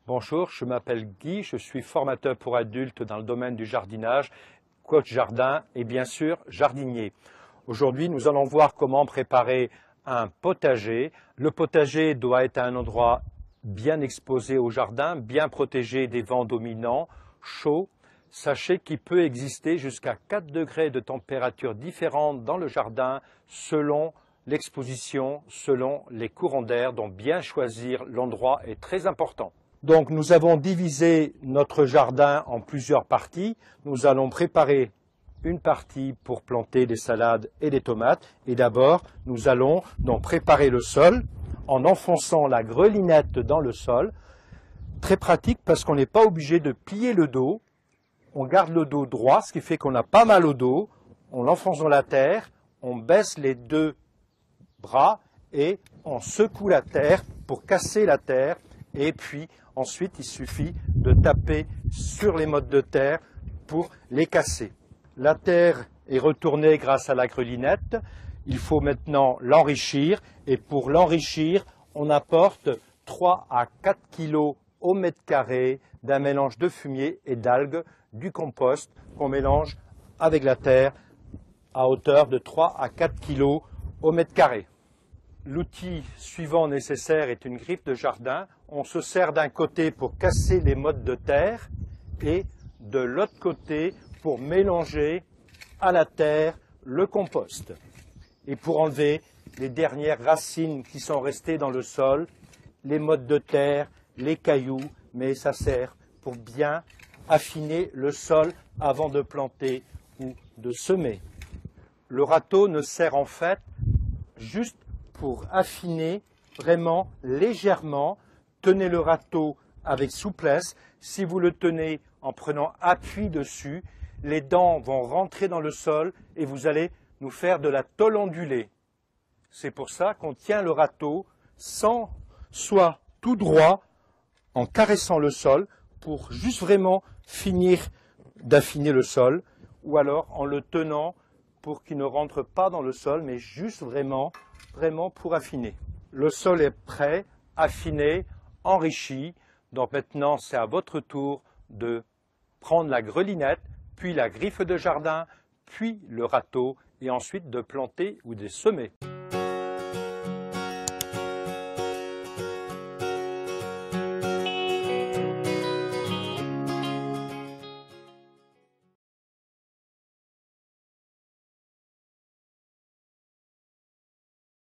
Bonjour, je m'appelle Guy, je suis formateur pour adultes dans le domaine du jardinage, coach jardin et bien sûr jardinier. Aujourd'hui, nous allons voir comment préparer un potager. Le potager doit être à un endroit bien exposé au jardin, bien protégé des vents dominants, chauds. Sachez qu'il peut exister jusqu'à 4 degrés de température différente dans le jardin selon l'exposition, selon les courants d'air, donc bien choisir l'endroit est très important. Donc nous avons divisé notre jardin en plusieurs parties. Nous allons préparer une partie pour planter des salades et des tomates. Et d'abord, nous allons donc préparer le sol en enfonçant la grelinette dans le sol. Très pratique parce qu'on n'est pas obligé de plier le dos. On garde le dos droit, ce qui fait qu'on n'a pas mal au dos. On l'enfonce dans la terre, on baisse les deux bras et on secoue la terre pour casser la terre. Et puis ensuite, il suffit de taper sur les mottes de terre pour les casser. La terre est retournée grâce à la grelinette. Il faut maintenant l'enrichir. Et pour l'enrichir, on apporte 3 à 4 kg au mètre carré d'un mélange de fumier et d'algues, du compost qu'on mélange avec la terre à hauteur de 3 à 4 kg au mètre carré. L'outil suivant nécessaire est une griffe de jardin. On se sert d'un côté pour casser les mottes de terre et de l'autre côté pour mélanger à la terre le compost. Et pour enlever les dernières racines qui sont restées dans le sol, les mottes de terre, les cailloux, mais ça sert pour bien affiner le sol avant de planter ou de semer. Le râteau ne sert en fait juste pour affiner vraiment légèrement. Tenez le râteau avec souplesse. Si vous le tenez en prenant appui dessus, les dents vont rentrer dans le sol et vous allez nous faire de la tôle ondulée. C'est pour ça qu'on tient le râteau sans soit tout droit en caressant le sol pour juste vraiment finir d'affiner le sol ou alors en le tenant pour qu'il ne rentre pas dans le sol mais juste vraiment pour affiner. Le sol est prêt, affiné, enrichi. Donc maintenant, c'est à votre tour de prendre la grelinette, puis la griffe de jardin, puis le râteau et ensuite de planter ou de semer.